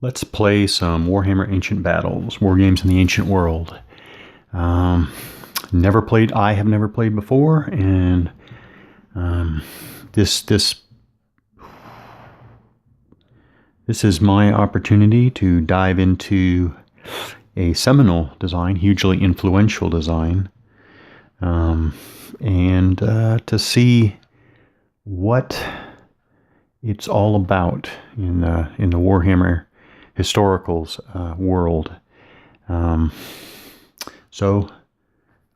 Let's play some Warhammer Ancient Battles, war games in the ancient world. I have never played before, and this is my opportunity to dive into a seminal design, hugely influential design, and to see what it's all about in the Warhammer historicals world. So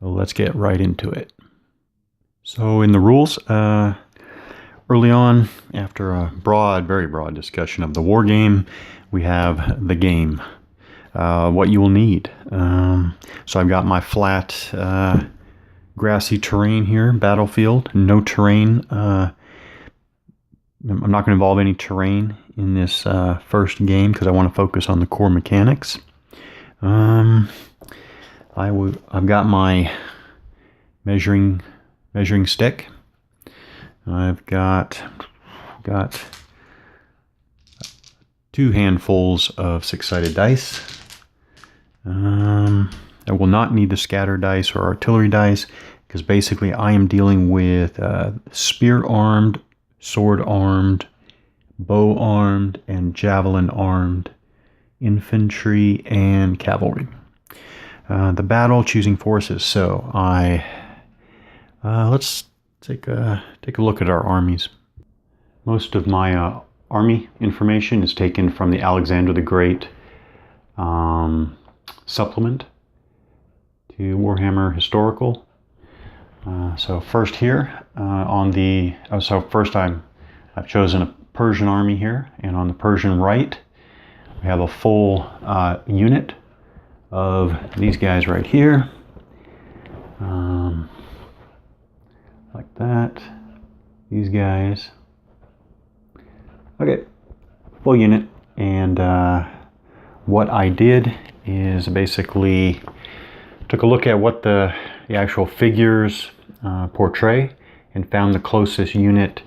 let's get right into it. So in the rules, early on, after a very broad discussion of the war game, we have the game, what you will need. So I've got my flat grassy terrain here, battlefield, no terrain. I'm not going to involve any terrain in this first game because I want to focus on the core mechanics. I've got my measuring stick. I've got 2 handfuls of 6-sided dice. I will not need the scatter dice or artillery dice because basically I am dealing with spear-armed, sword-armed, bow-armed, and javelin-armed infantry and cavalry. The battle choosing forces. So let's take a look at our armies. Most of my army information is taken from the Alexander the Great supplement to Warhammer Historical. So first here I've chosen a Persian army here, and on the Persian right we have a full unit of these guys right here, like that. These guys, okay, full unit. And what I did is basically took a look at what the actual figures portray and found the closest unit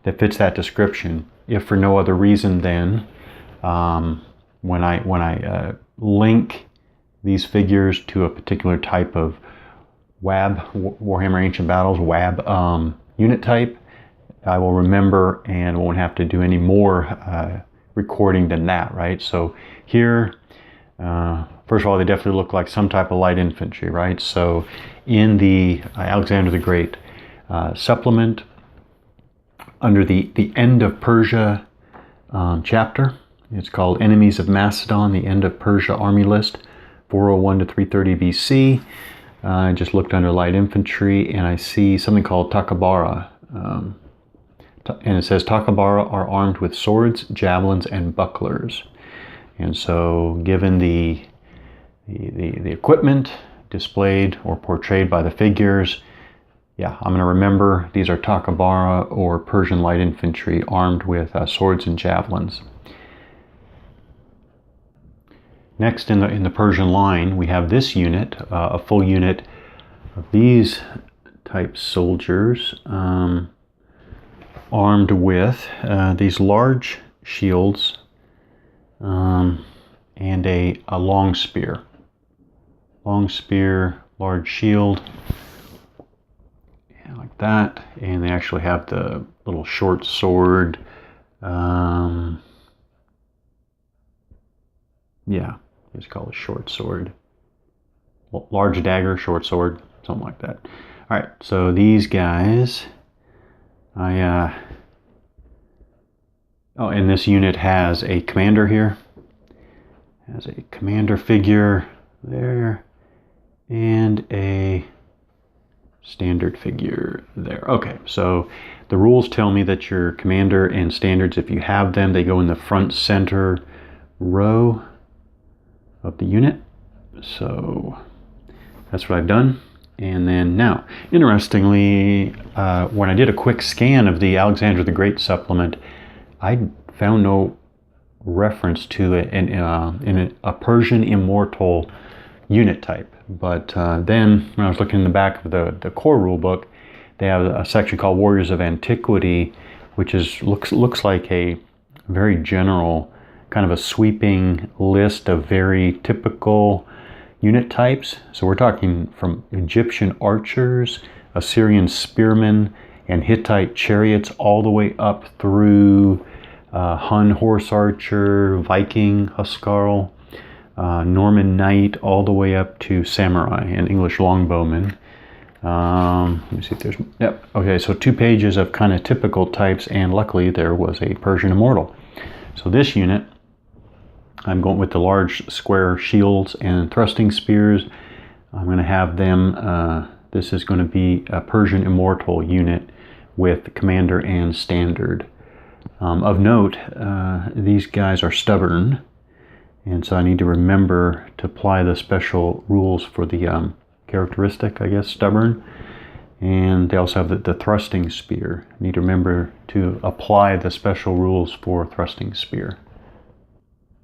that fits that description, if for no other reason than when I link these figures to a particular type of WAB, Warhammer Ancient Battles, WAB unit type, I will remember and won't have to do any more recording than that, right? So here, first of all, they definitely look like some type of light infantry, right? So in the Alexander the Great supplement, under the End of Persia chapter, it's called Enemies of Macedon, the End of Persia Army List, 401 to 330 BC. I just looked under light infantry and I see something called Takabara. And it says Takabara are armed with swords, javelins, and bucklers. And so given the equipment displayed or portrayed by the figures, yeah, I'm going to remember these are Takabara or Persian light infantry armed with swords and javelins. Next in the Persian line, we have this unit, a full unit of these type soldiers, armed with these large shields and a long spear. Long spear, large shield, yeah, like that. And they actually have the little short sword. Yeah, it's called a short sword. Large dagger, short sword, something like that. All right, so these guys, and this unit has a commander here. Has a commander figure there, and a standard figure there. Okay, so the rules tell me that your commander and standards, if you have them, they go in the front center row of the unit. So that's what I've done. And then now, interestingly, when I did a quick scan of the Alexander the Great supplement, I found no reference to it in a Persian immortal unit type. But then when I was looking in the back of the core rule book, they have a section called Warriors of Antiquity, which looks like a very general kind of a sweeping list of very typical unit types. So we're talking from Egyptian archers, Assyrian spearmen, and Hittite chariots all the way up through Hun horse archer, Viking huscarl, Norman knight, all the way up to samurai and English longbowmen. Let me see if there's, yep, okay, so 2 pages of kind of typical types, and luckily there was a Persian immortal. So this unit, I'm going with the large square shields and thrusting spears. I'm going to have them, this is going to be a Persian immortal unit with commander and standard. Of note, these guys are stubborn, and so I need to remember to apply the special rules for the characteristic, I guess, stubborn. And they also have the thrusting spear. I need to remember to apply the special rules for thrusting spear.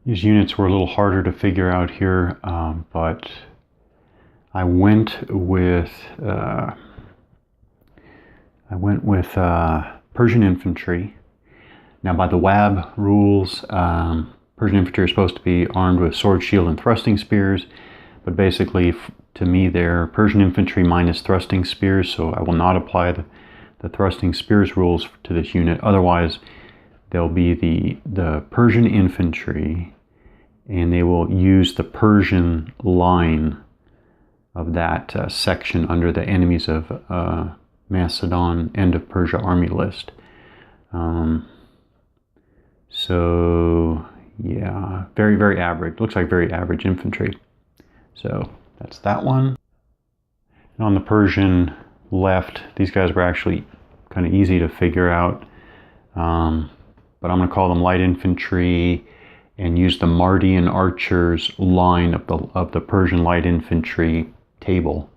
These units were a little harder to figure out here, but I went with Persian infantry. Now, by the WAB rules, Persian infantry are supposed to be armed with sword, shield, and thrusting spears, but basically, to me, they're Persian infantry minus thrusting spears, so I will not apply the thrusting spears rules to this unit. Otherwise, they'll be the Persian infantry, and they will use the Persian line of that section under the enemies of Macedon end of Persia army list. So yeah, very, very average. Looks like very average infantry. So that's that one. And on the Persian left, these guys were actually kind of easy to figure out. But I'm going to call them light infantry and use the Mardian archers line of the Persian light infantry table.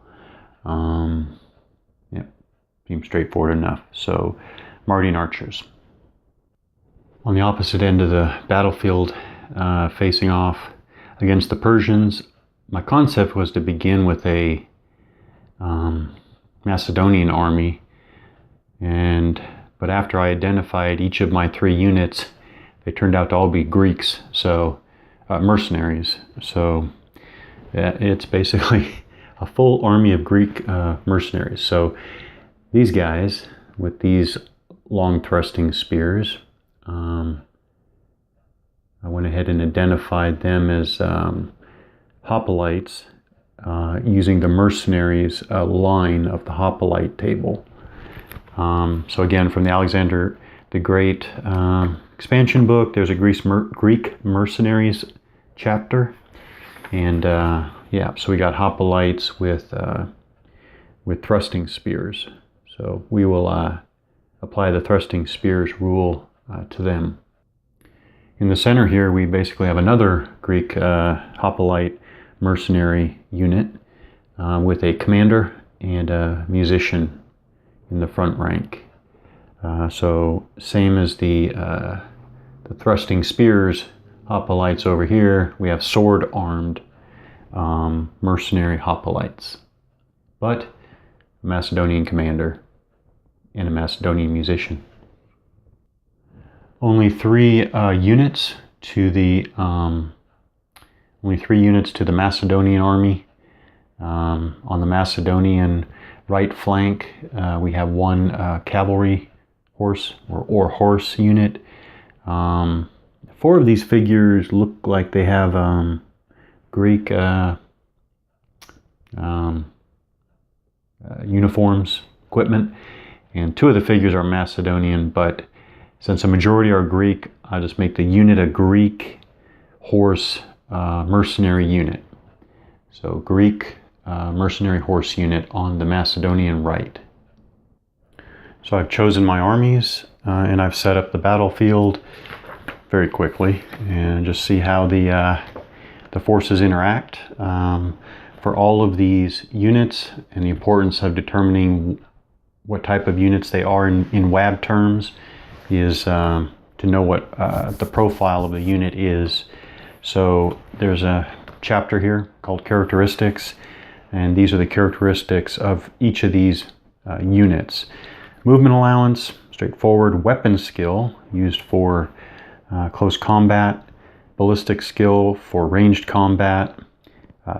Yep, seems straightforward enough. So Mardian archers. On the opposite end of the battlefield, facing off against the Persians, my concept was to begin with a Macedonian army, but after I identified each of my 3 units, they turned out to all be Greeks, so mercenaries. So it's basically a full army of Greek mercenaries. So these guys with these long thrusting spears, I went ahead and identified them as hoplites using the mercenaries line of the hoplite table. So again, from the Alexander the Great expansion book, there's a Greek mercenaries chapter, and yeah, so we got hoplites with thrusting spears. So we will apply the thrusting spears rule to them. In the center here, we basically have another Greek hoplite mercenary unit with a commander and a musician in the front rank. So same as the thrusting spears hoplites over here, we have sword-armed mercenary hoplites, but a Macedonian commander and a Macedonian musician. Only 3 units to the Macedonian army. On the Macedonian right flank, we have 1 cavalry horse or horse unit. 4 of these figures look like they have Greek uniforms, equipment, and 2 of the figures are Macedonian, but since a majority are Greek, I'll just make the unit a Greek horse mercenary unit. So Greek mercenary horse unit on the Macedonian right. So I've chosen my armies and I've set up the battlefield very quickly and just see how the forces interact. For all of these units, and the importance of determining what type of units they are in WAB terms is to know what the profile of the unit is. So there's a chapter here called characteristics, and these are the characteristics of each of these units. Movement allowance, straightforward. Weapon skill, used for close combat. ballistic skill for ranged combat,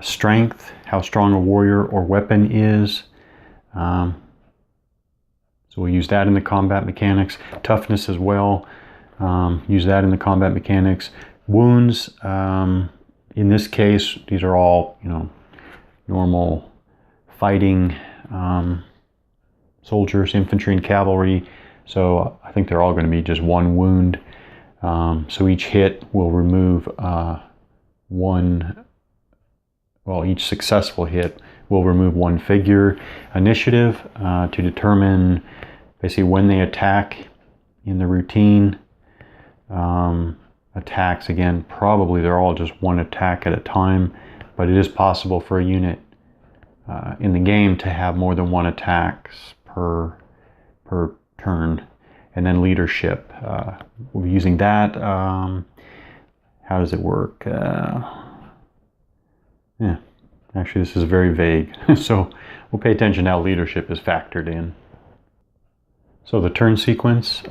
strength, how strong a warrior or weapon is. So we'll use that in the combat mechanics. Toughness as well. Use that in the combat mechanics. Wounds. In this case, these are all, normal fighting soldiers, infantry, and cavalry. So I think they're all going to be just one wound. So each hit will remove each successful hit will remove one figure. Initiative to determine basically when they attack in the routine. Attacks, again, probably they're all just one attack at a time, but it is possible for a unit in the game to have more than one attacks per turn. And then leadership, we'll be using that. How does it work? Yeah, actually this is very vague. So we'll pay attention to how leadership is factored in. So the turn sequence,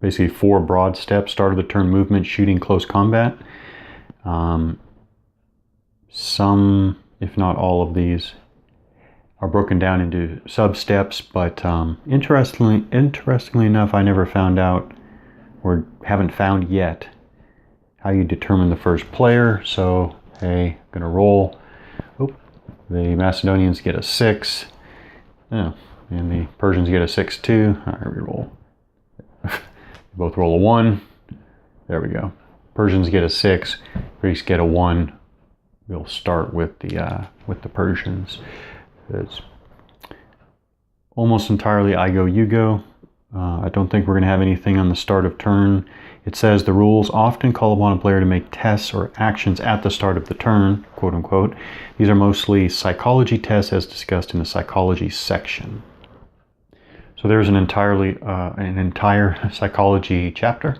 basically 4 broad steps: start of the turn movement, shooting, close combat. Some, if not all of these, are broken down into sub-steps, but interestingly enough, I never found out, or haven't found yet, how you determine the first player. So, hey, I'm going to roll. Oop, the Macedonians get a 6. Oh, and the Persians get a 6 too. All right, reroll. Both roll a 1. There we go. Persians get a 6. Greeks get a 1. We'll start with the Persians. It's almost entirely I go, you go. I don't think we're going to have anything on the start of turn. It says the rules often call upon a player to make tests or actions at the start of the turn, quote unquote. These are mostly psychology tests as discussed in the psychology section. So there's an entire psychology chapter.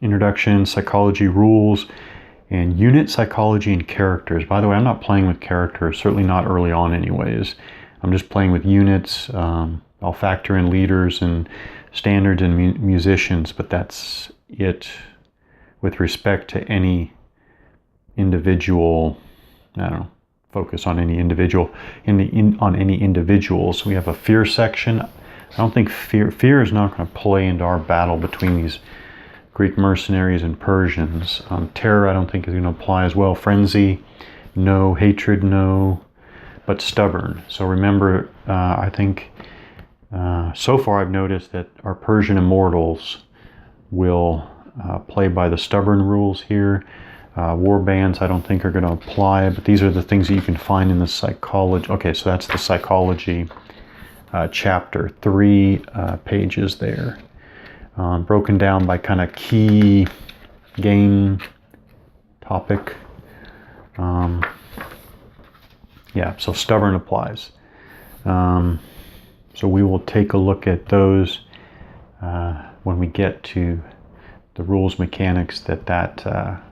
Introduction, psychology rules, and unit psychology and characters. By the way, I'm not playing with characters, certainly not early on anyways. I'm just playing with units. I'll factor in leaders and standards and musicians, but that's it with respect to any individual, focus on any individual, on any individuals. We have a fear section. I don't think fear is not going to play into our battle between these Greek mercenaries and Persians. Terror, I don't think is going to apply as well. Frenzy, no. Hatred, no. But stubborn. So remember, I think so far I've noticed that our Persian immortals will play by the stubborn rules here. War bands I don't think are going to apply, but these are the things that you can find in the psychology. Okay, so that's the psychology chapter, 3 pages there. Broken down by kind of key game topic. Yeah, so stubborn applies. So we will take a look at those when we get to the rules mechanics that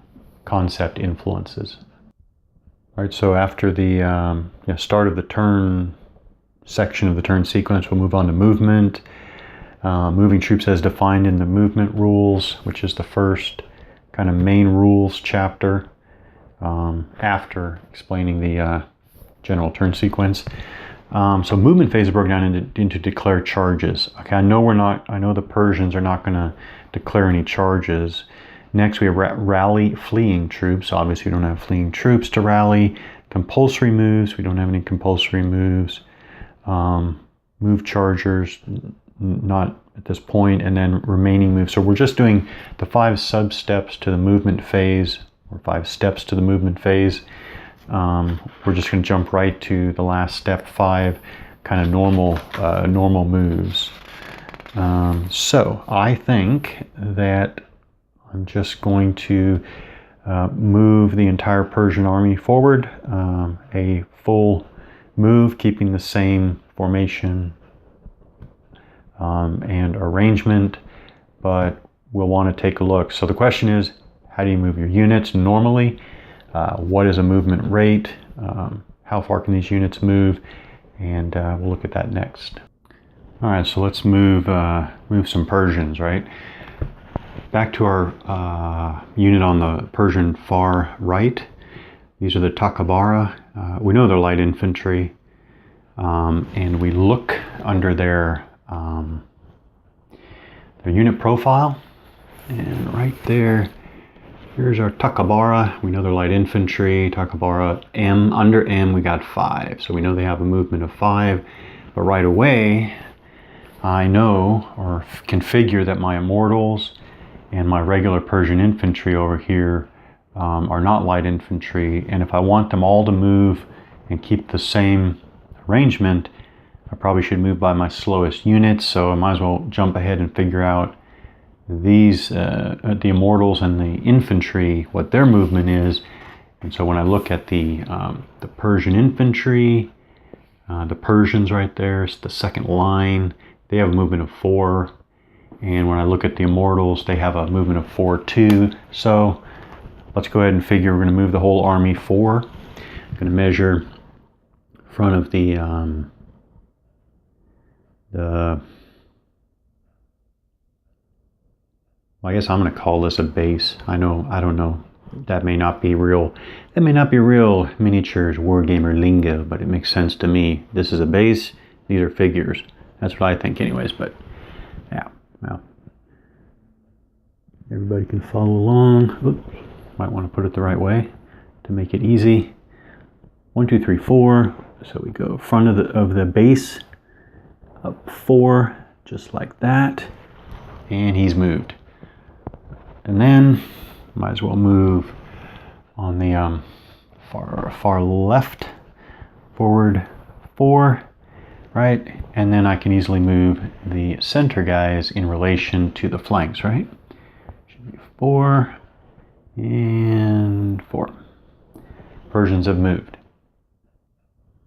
concept influences. All right, so after the start of the turn section of the turn sequence, we'll move on to movement. Moving troops as defined in the movement rules, which is the first kind of main rules chapter after explaining the general turn sequence. So movement phase is broken down into declare charges. Okay, I know the Persians are not going to declare any charges. Next we have rally fleeing troops. Obviously we don't have fleeing troops to rally. Compulsory moves, we don't have any compulsory moves. Move chargers, not at this point, and then remaining moves. So we're just doing the 5 sub-steps to the movement phase, or 5 steps to the movement phase. We're just going to jump right to the last step, 5 kind of normal moves. So I think that I'm just going to move the entire Persian army forward, a full move, keeping the same formation and arrangement, but we'll want to take a look. So the question is, how do you move your units normally? What is a movement rate? How far can these units move? And we'll look at that next. All right, so let's move some Persians, right? back to our unit on the Persian far right. These are the Takabara. We know they're light infantry, and we look under their unit profile, and right there, here's our Takabara. We know they're light infantry. Takabara M, under M we got 5, so we know they have a movement of 5. But right away, I know or can figure that my immortals and my regular Persian infantry over here are not light infantry, and if I want them all to move and keep the same arrangement, I probably should move by my slowest units, so I might as well jump ahead and figure out these, the immortals and the infantry, what their movement is. And so when I look at the Persian infantry, the Persians right there, it's the second line, they have a movement of 4. And when I look at the immortals, they have a movement of 4 too. So let's go ahead and figure we're going to move the whole army 4. I'm going to measure front of the well, I guess I'm going to call this a base. I don't know. That may not be real. That may not be real miniatures wargamer lingo, but it makes sense to me. This is a base. These are figures. That's what I think, anyways. But yeah, well, everybody can follow along. Oops. Might want to put it the right way to make it easy. 1, 2, 3, 4. So we go front of the base up 4, just like that, and he's moved. And then might as well move on the far left, forward 4, right? And then I can easily move the center guys in relation to the flanks, right? Should be 4 and 4. Persians have moved.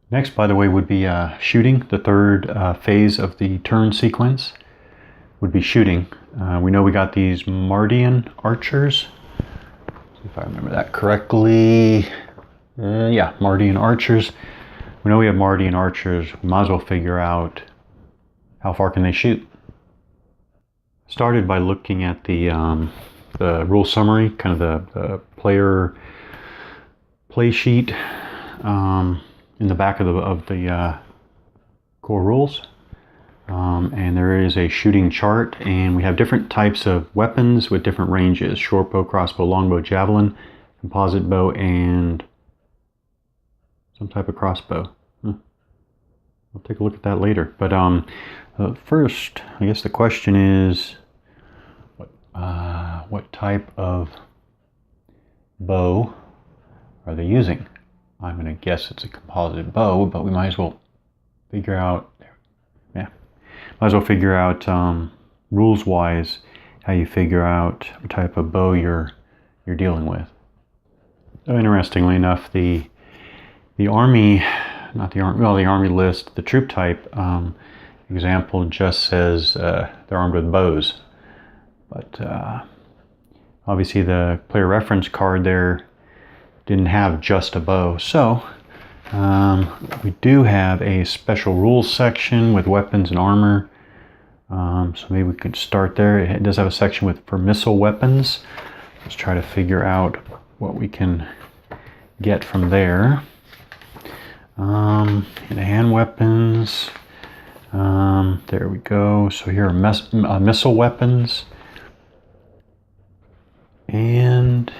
Next, by the way, would be shooting. The third phase of the turn sequence would be shooting. We know we got these Mardian archers. If I remember that correctly. Yeah, Mardian archers. We know we have Mardian archers. We might as well figure out how far can they shoot. Started by looking at the rule summary, kind of the player play sheet in the back of the core rules. And there is a shooting chart, and we have different types of weapons with different ranges: short bow, crossbow, longbow, javelin, composite bow, and some type of crossbow. We'll take a look at that later. But first, I guess the question is, what type of bow are they using? I'm going to guess it's a composite bow, but we might as well figure out. Yeah. Might as well figure out rules-wise how you figure out what type of bow you're dealing with. So interestingly enough, the army, the army list, the troop type example just says they're armed with bows, but obviously the player reference card there didn't have just a bow. So we do have a special rules section with weapons and armor. So maybe we could start there. It does have a section for missile weapons. Let's try to figure out what we can get from there. And hand weapons. There we go. So here are missile weapons. And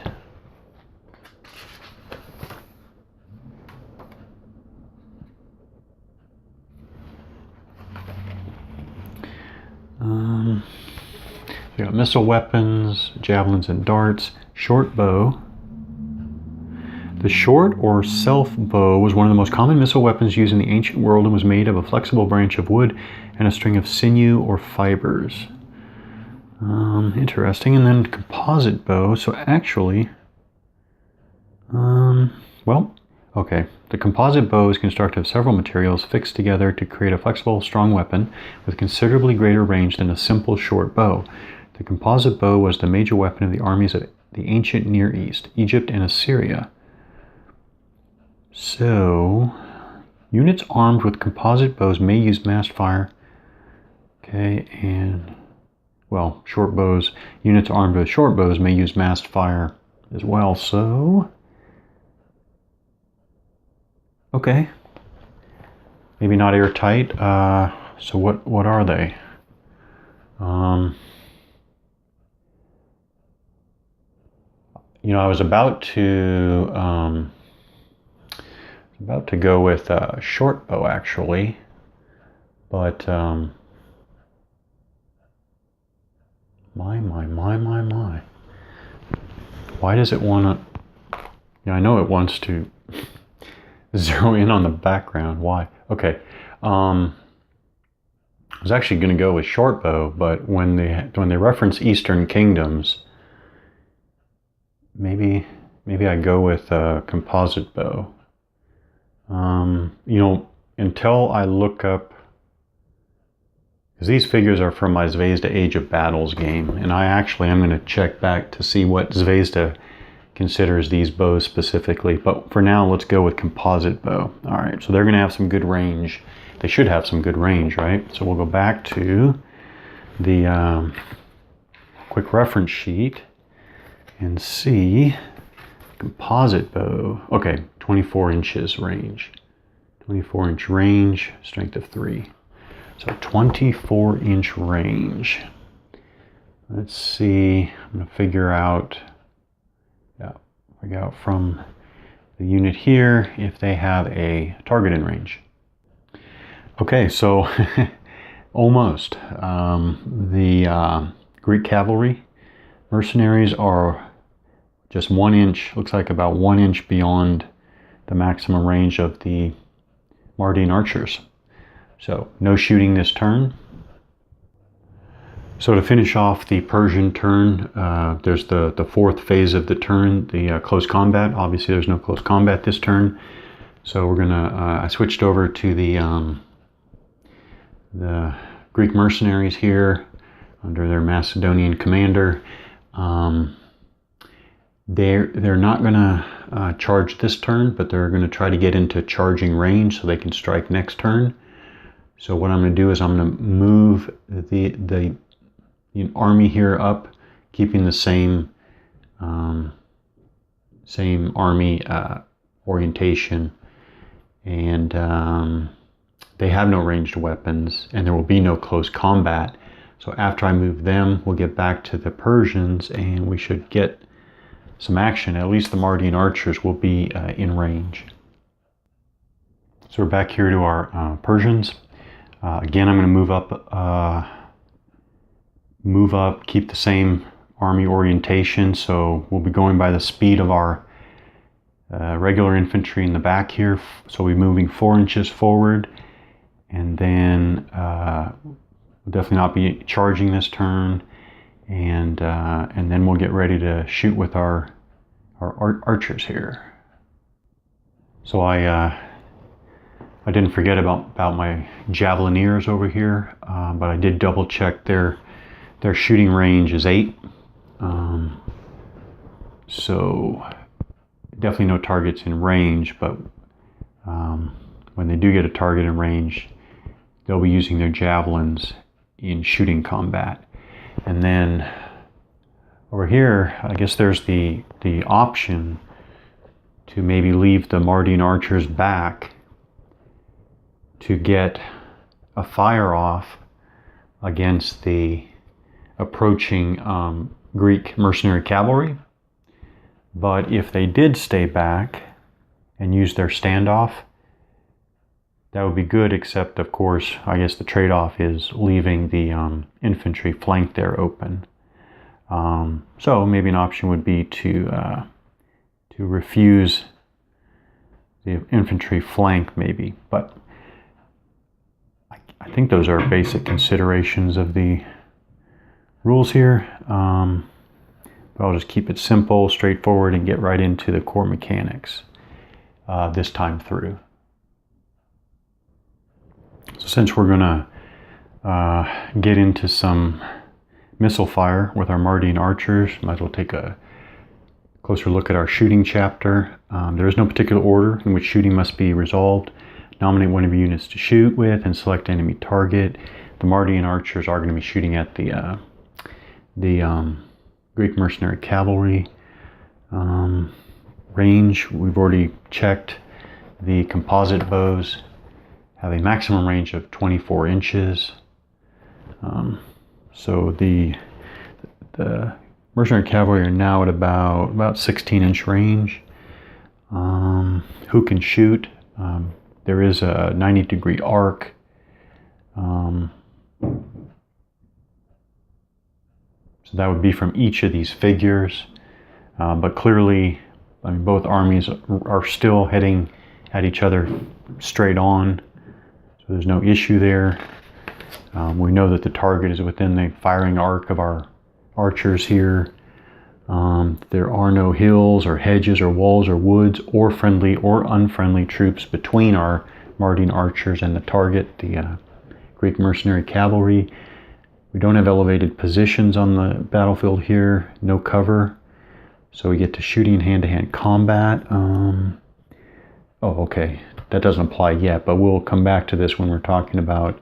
we got missile weapons, javelins and darts, short bow. The short or self bow was one of the most common missile weapons used in the ancient world and was made of a flexible branch of wood and a string of sinew or fibers. Interesting. And then composite bow. So actually, well, okay. The composite bow is constructed of several materials fixed together to create a flexible, strong weapon with considerably greater range than a simple short bow. The composite bow was the major weapon of the armies of the ancient Near East, Egypt and Assyria. So, units armed with composite bows may use massed fire. Okay, and well, short bows, units armed with short bows may use massed fire as well. So, okay, maybe not airtight. So what are they? You know, I was about to go with a short bow actually, but my. Why does it want to? Yeah, I know it wants to zero in on the background. Why? Okay. I was actually going to go with short bow, but when they reference Eastern kingdoms, maybe I go with a composite bow. You know, until I look up, because these figures are from my Zvezda Age of Battles game, and I'm going to check back to see what Zvezda considers these bows specifically. But for now, let's go with composite bow. All right, so they're going to have some good range. They should have some good range, right? So we'll go back to the quick reference sheet and see composite bow. Okay, 24 inches range. 24-inch range, strength of 3. So 24-inch range. Let's see, I'm going to figure out from the unit here if they have a target in range. Okay, so almost. The Greek cavalry mercenaries are just 1 inch, looks like about 1 inch beyond the maximum range of the Mardian archers. So no shooting this turn. So to finish off the Persian turn, there's the fourth phase of the turn, the close combat. Obviously there's no close combat this turn. So we're gonna, I switched over to the Greek mercenaries here under their Macedonian commander. They're not gonna charge this turn, but they're gonna try to get into charging range so they can strike next turn. So what I'm gonna do is I'm gonna move the army here up, keeping the same army orientation, and they have no ranged weapons, and there will be no close combat. So after I move them, we'll get back to the Persians, and we should get some action. At least the Mardian archers will be in range. So we're back here to our Persians. Again, I'm going to move up, keep the same army orientation. So we'll be going by the speed of our regular infantry in the back here. So we'll be moving 4 inches forward, and then we'll definitely not be charging this turn. And then we'll get ready to shoot with our archers here. So I didn't forget about my javelineers over here, but I did double check their shooting range is 8. So definitely no targets in range, but when they do get a target in range, they'll be using their javelins in shooting combat. And then over here, I guess there's the option to maybe leave the Mardian archers back to get a fire off against the approaching Greek mercenary cavalry. But if they did stay back and use their standoff, that would be good, except of course, I guess the trade-off is leaving the infantry flank there open. So maybe an option would be to refuse the infantry flank maybe, but I think those are basic considerations of the rules here. But I'll just keep it simple, straightforward, and get right into the core mechanics this time through. So since we're going to get into some missile fire with our Mardian archers, might as well take a closer look at our shooting chapter. There is no particular order in which shooting must be resolved. Nominate one of your units to shoot with and select enemy target. The Mardian archers are going to be shooting at the the Greek mercenary cavalry. Range, we've already checked. The composite bows have a maximum range of 24 inches. So the mercenary cavalry are now at about 16-inch range. Who can shoot? There is a 90-degree arc. So that would be from each of these figures. But clearly, I mean, both armies are still heading at each other straight on. So there's no issue there. We know that the target is within the firing arc of our archers here. There are no hills or hedges or walls or woods or friendly or unfriendly troops between our Mardian archers and the target, the Greek mercenary cavalry. We don't have elevated positions on the battlefield here, no cover. So we get to shooting hand-to-hand combat. Oh, okay, that doesn't apply yet, but we'll come back to this when we're talking about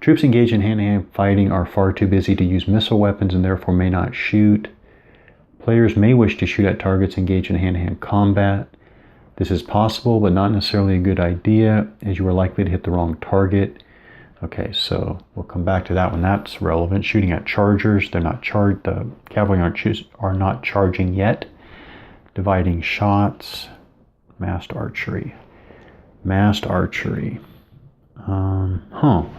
troops engaged in hand-to-hand fighting are far too busy to use missile weapons and therefore may not shoot. Players may wish to shoot at targets engaged in hand-to-hand combat. This is possible, but not necessarily a good idea, as you are likely to hit the wrong target. Okay, so we'll come back to that when that's relevant. Shooting at chargers, they're not charged. The cavalry are not charging yet. Dividing shots, massed archery. Massed archery.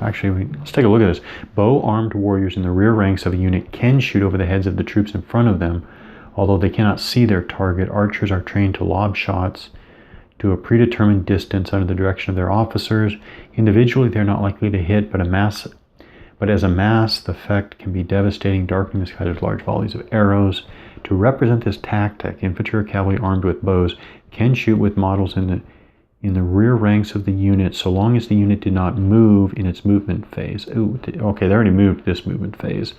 Actually, let's take a look at this. Bow-armed warriors in the rear ranks of a unit can shoot over the heads of the troops in front of them. Although they cannot see their target, archers are trained to lob shots to a predetermined distance under the direction of their officers. Individually, they're not likely to hit, but as a mass, the effect can be devastating, darkening the sky with large volleys of arrows. To represent this tactic, infantry or cavalry armed with bows can shoot with models in the rear ranks of the unit, so long as the unit did not move in its movement phase. Ooh, okay, they already moved this movement phase,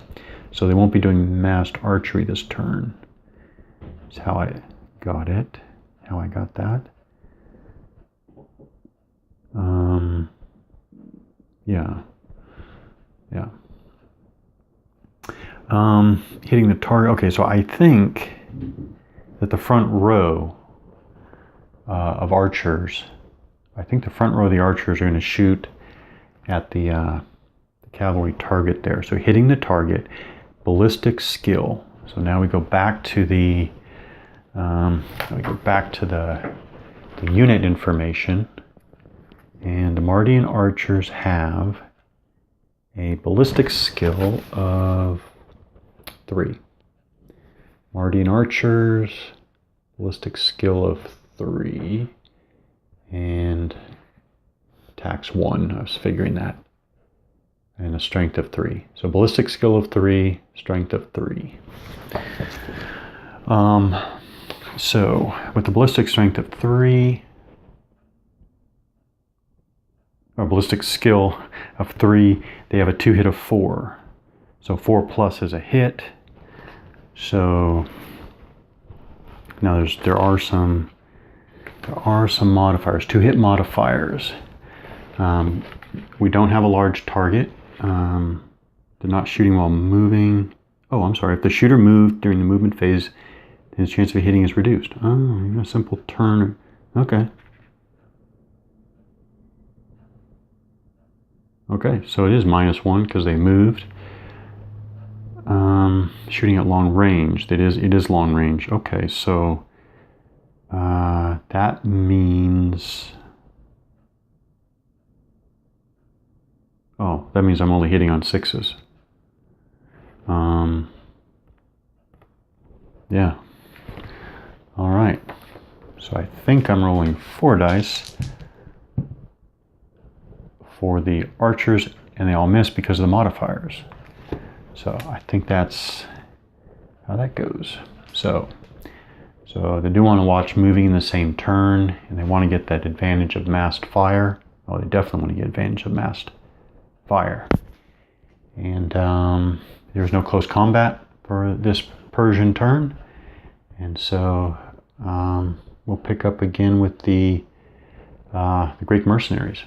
so they won't be doing massed archery this turn. That's how I got it. How I got that. Yeah. Hitting the target. Okay, so I think that the front row of archers, are going to shoot at the cavalry target there. So hitting the target, ballistic skill. So now we go back to the unit information. And the Mardian archers have a ballistic skill of 3. Mardian archers, ballistic skill of 3, and tax 1. I was figuring that. And a strength of 3. So ballistic skill of 3, strength of 3. So with the ballistic strength of 3, or ballistic skill of 3, they have a 2 hit of 4. So 4 plus is a hit. So now there are some modifiers, 2 hit modifiers. We don't have a large target. They're not shooting while moving. Oh, I'm sorry. If the shooter moved during the movement phase, then his chance of hitting is reduced. Oh, a simple turn. Okay. Okay, so it is -1 because they moved. Shooting at long range. It is long range. Okay, so that means. Oh, that means I'm only hitting on 6s. Yeah. All right. So I think I'm rolling 4 dice for the archers, and they all miss because of the modifiers. So I think that's how that goes. So they do want to watch moving in the same turn, and they want to get that advantage of massed fire. Oh, they definitely want to get advantage of massed fire. And there's no close combat for this Persian turn, and so we'll pick up again with the Greek mercenaries.